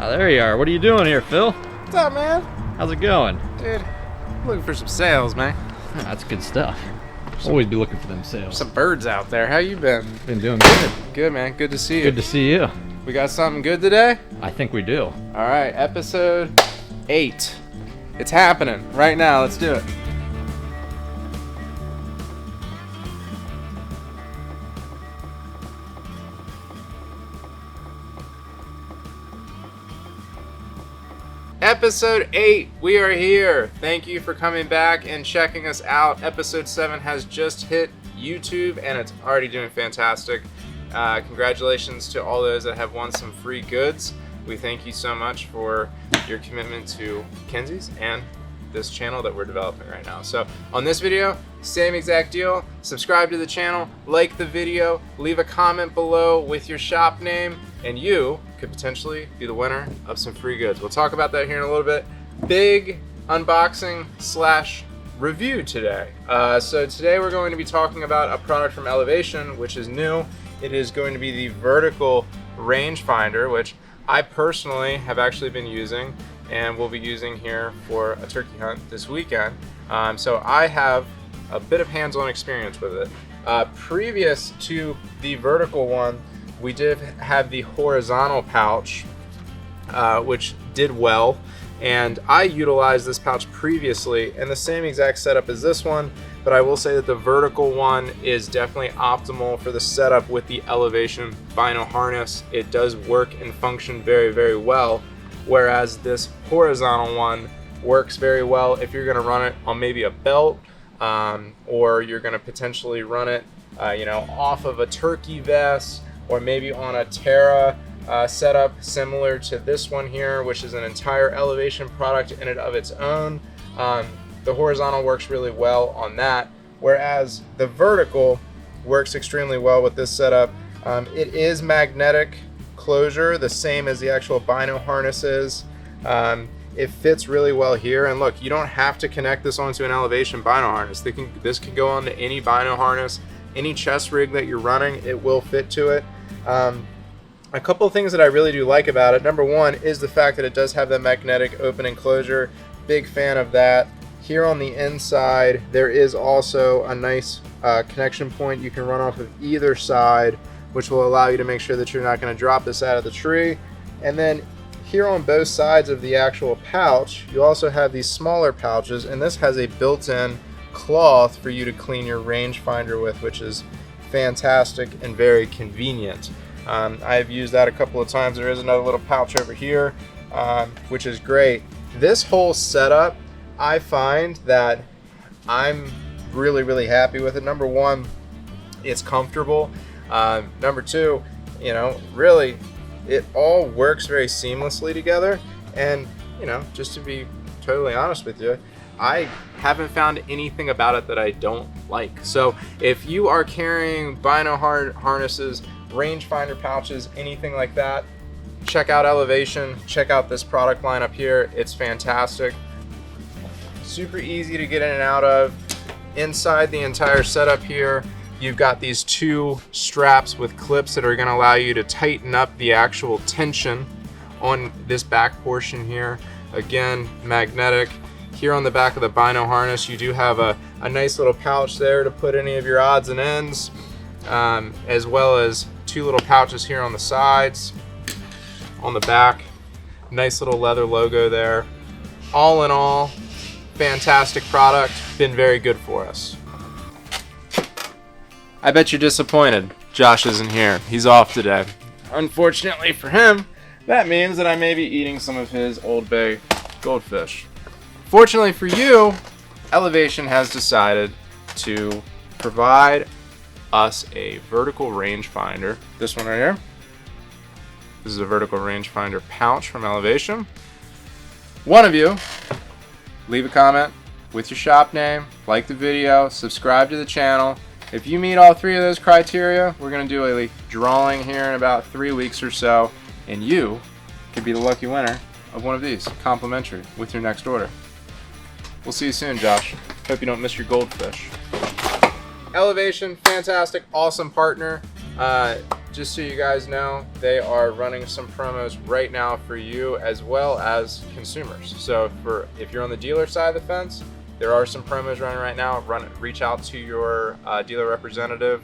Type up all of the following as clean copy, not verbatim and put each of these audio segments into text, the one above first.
Ah, there you are. What are you doing here, Phil? What's up, man? How's it going? Dude, I'm looking for some sales, man. Ah, that's good stuff. Always be looking for them sales. Some birds out there. How you been? Been doing good. Good, man. Good to see you. Good to see you. We got something good today? I think we do. All right, episode 8. It's happening right now. Let's do it. Episode 8, we are here. Thank you for coming back and checking us out. Episode 7 has just hit YouTube and it's already doing fantastic. Congratulations to all those that have won some free goods. We thank you so much for your commitment to Kinseys and this channel that we're developing right now. So on this video, same exact deal. Subscribe to the channel, like the video, leave a comment below with your shop name, and you could potentially be the winner of some free goods. We'll talk about that here in a little bit. Big unboxing slash review today. So today we're going to be talking about a product from Elevation, which is new. It is going to be the vertical rangefinder, which I personally have actually been using and will be using here for a turkey hunt this weekend. So I have a bit of hands-on experience with it. Previous to the vertical one, we did have the horizontal pouch, which did well, and I utilized this pouch previously in the same exact setup as this one, but I will say that the vertical one is definitely optimal for the setup with the Elevation vinyl harness. It does work and function very, very well, whereas this horizontal one works very well if you're going to run it on maybe a belt, or you're going to potentially run it off of a turkey vest, or maybe on a Terra setup similar to this one here, which is an entire Elevation product in and of its own. The horizontal works really well on that, whereas the vertical works extremely well with this setup. It is magnetic closure, the same as the actual bino harnesses. It fits really well here, and look, you don't have to connect this onto an Elevation bino harness. This can go onto any bino harness, any chest rig that you're running, it will fit to it. A couple of things that I really do like about it. Number one is the fact that it does have the magnetic open and closure. Big fan of that. Here on the inside, there is also a nice connection point you can run off of either side, which will allow you to make sure that you're not going to drop this out of the tree. And then here on both sides of the actual pouch, you also have these smaller pouches, and this has a built-in cloth for you to clean your rangefinder with, which is fantastic and very convenient. I've used that a couple of times. There is another little pouch over here, which is great. This whole setup, I find that I'm really, really happy with it. Number one, it's comfortable. Number two, really, it all works very seamlessly together. And, just to be totally honest with you, I haven't found anything about it that I don't like. So if you are carrying bino harnesses, rangefinder pouches, anything like that, check out Elevation, check out this product line up here. It's fantastic. Super easy to get in and out of. Inside the entire setup here, you've got these two straps with clips that are going to allow you to tighten up the actual tension on this back portion here. Again, magnetic. Here on the back of the bino harness, you do have a nice little pouch there to put any of your odds and ends, as well as two little pouches here on the sides. On the back, nice little leather logo there. All in all, fantastic product, been very good for us. I bet you're disappointed Josh isn't here. He's off today. Unfortunately for him, that means that I may be eating some of his Old Bay goldfish. Fortunately for you, Elevation has decided to provide us a vertical rangefinder. This one right here. This is a vertical rangefinder pouch from Elevation. One of you, leave a comment with your shop name, like the video, subscribe to the channel. If you meet all three of those criteria, we're going to do a drawing here in about 3 weeks or so, and you could be the lucky winner of one of these, complimentary, with your next order. We'll see you soon, Josh. Hope you don't miss your goldfish. Elevation, fantastic, awesome partner. just so you guys know, they are running some promos right now for you as well as consumers. So if you're on the dealer side of the fence, there are some promos running right now. Reach out to your dealer representative.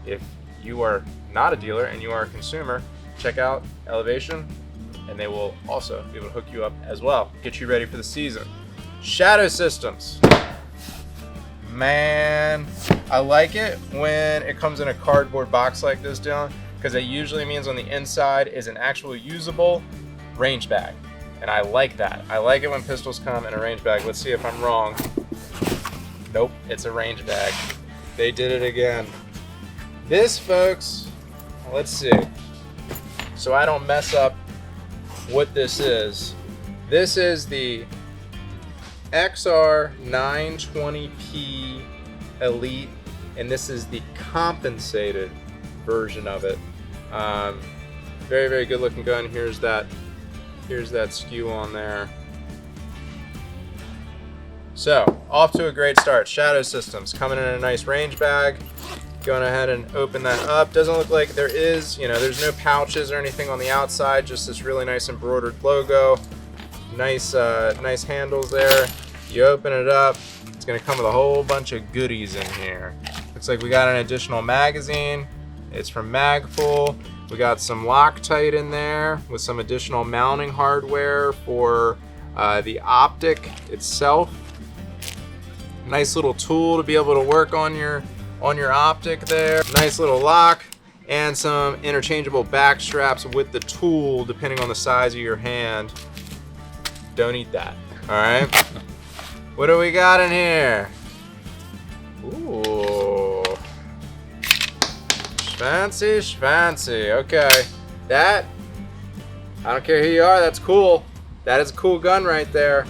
If you are not a dealer and you are a consumer, check out Elevation, and they will also be able to hook you up as well. Get you ready for the season. Shadow Systems. Man, I like it when it comes in a cardboard box like this, Dylan, because it usually means on the inside is an actual usable range bag. And I like that. I like it when pistols come in a range bag. Let's see if I'm wrong. Nope, it's a range bag. They did it again. This, folks, let's see. So I don't mess up what this is. This is the XR920P Elite, and this is the compensated version of it. Very, very good looking gun. Here's that skew on there. So, off to a great start. Shadow Systems coming in a nice range bag. Going ahead and open that up. Doesn't look like there is, there's no pouches or anything on the outside, just this really nice embroidered logo. Nice handles there. You open it up, it's gonna come with a whole bunch of goodies in here. Looks like we got an additional magazine. It's from Magful. We got some Loctite in there with some additional mounting hardware for the optic itself. Nice little tool to be able to work on your optic there. Nice little lock and some interchangeable back straps with the tool depending on the size of your hand. Don't eat that. All right. What do we got in here? Ooh. Schfancy. Okay. That, I don't care who you are, that's cool. That is a cool gun right there.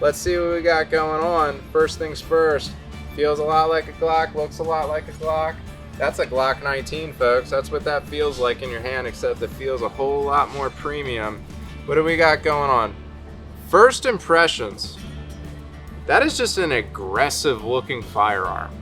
Let's see what we got going on. First things first. Feels a lot like a Glock, looks a lot like a Glock. That's a Glock 19, folks. That's what that feels like in your hand, except it feels a whole lot more premium. What do we got going on? First impressions. That is just an aggressive looking firearm.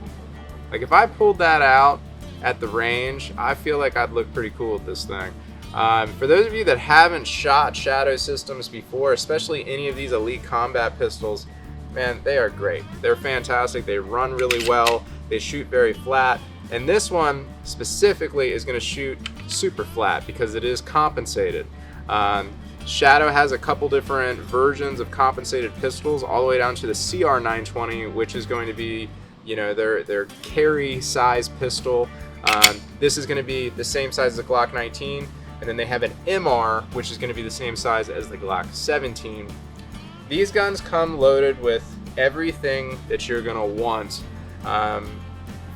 Like if I pulled that out at the range, I feel like I'd look pretty cool with this thing. For those of you that haven't shot Shadow Systems before, especially any of these elite combat pistols, man, they are great. They're fantastic. They run really well. They shoot very flat. And this one specifically is going to shoot super flat because it is compensated. Shadow has a couple different versions of compensated pistols, all the way down to the XR920, which is going to be, their carry size pistol. This is going to be the same size as the Glock 19, and then they have an MR, which is going to be the same size as the Glock 17. These guns come loaded with everything that you're going to want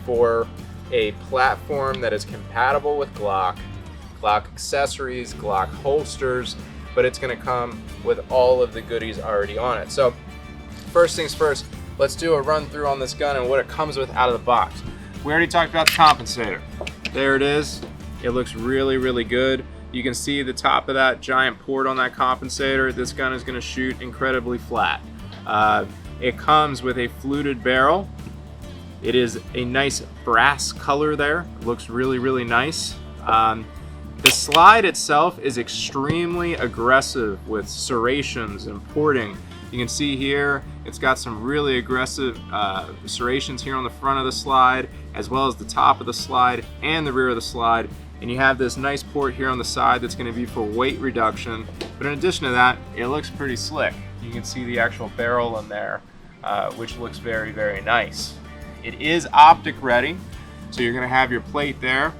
for a platform that is compatible with Glock accessories, Glock holsters, but it's going to come with all of the goodies already on it. So first things first, let's do a run through on this gun and what it comes with out of the box. We already talked about the compensator. There it is. It looks really, really good. You can see the top of that giant port on that compensator. This gun is going to shoot incredibly flat. It comes with a fluted barrel. It is a nice brass color there. It looks really, really nice. The slide itself is extremely aggressive with serrations and porting. You can see here, it's got some really aggressive serrations here on the front of the slide, as well as the top of the slide and the rear of the slide. And you have this nice port here on the side that's going to be for weight reduction. But in addition to that, it looks pretty slick. You can see the actual barrel in there, which looks very, very nice. It is optic ready, so you're going to have your plate there.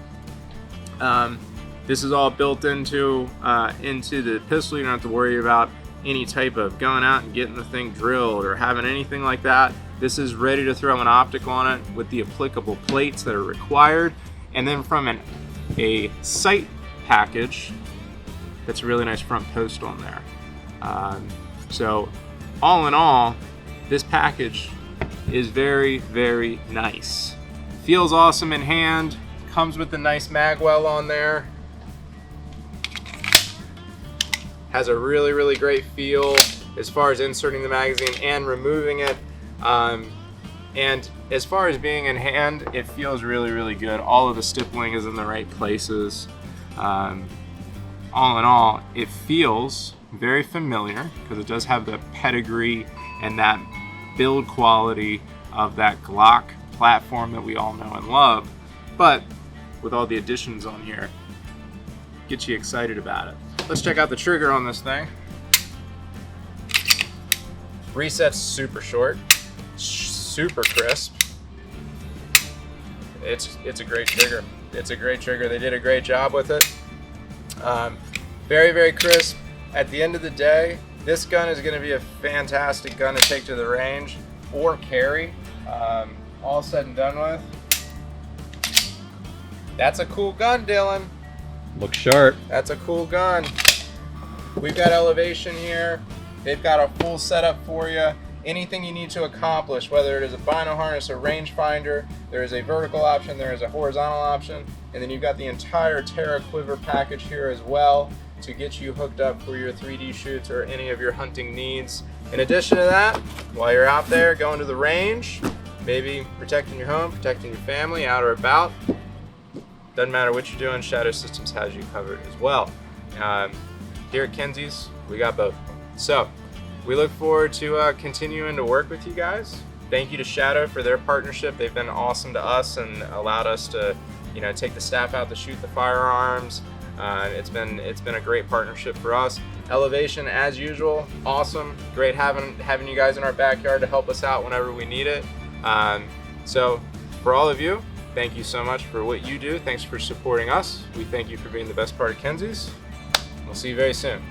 This is all built into the pistol. You don't have to worry about any type of going out and getting the thing drilled or having anything like that. This is ready to throw an optic on it with the applicable plates that are required. And then from a sight package, that's a really nice front post on there. So all in all, this package is very, very nice. Feels awesome in hand. Comes with the nice magwell on there. Has a really, really great feel as far as inserting the magazine and removing it. And as far as being in hand, it feels really, really good. All of the stippling is in the right places. All in all, it feels very familiar because it does have the pedigree and that build quality of that Glock platform that we all know and love. But with all the additions on here, gets you excited about it. Let's check out the trigger on this thing. Reset's super short, super crisp. It's a great trigger. It's a great trigger. They did a great job with it. Very, very crisp. At the end of the day, this gun is going to be a fantastic gun to take to the range or carry. All said and done with. That's a cool gun, Dylan. Looks sharp. That's a cool gun. We've got elevation here. They've got a full setup for you. Anything you need to accomplish, whether it is a bino harness or rangefinder, there is a vertical option, there is a horizontal option, and then you've got the entire Terra Quiver package here as well to get you hooked up for your 3D shoots or any of your hunting needs. In addition to that, while you're out there going to the range, maybe protecting your home, protecting your family, out or about, doesn't matter what you're doing, Shadow Systems has you covered as well. Here at Kinseys, we got both. So, we look forward to continuing to work with you guys. Thank you to Shadow for their partnership. They've been awesome to us and allowed us to, take the staff out to shoot the firearms. It's been a great partnership for us. Elevation, as usual, awesome. Great having you guys in our backyard to help us out whenever we need it. So, for all of you, thank you so much for what you do. Thanks for supporting us. We thank you for being the best part of Kinseys. We'll see you very soon.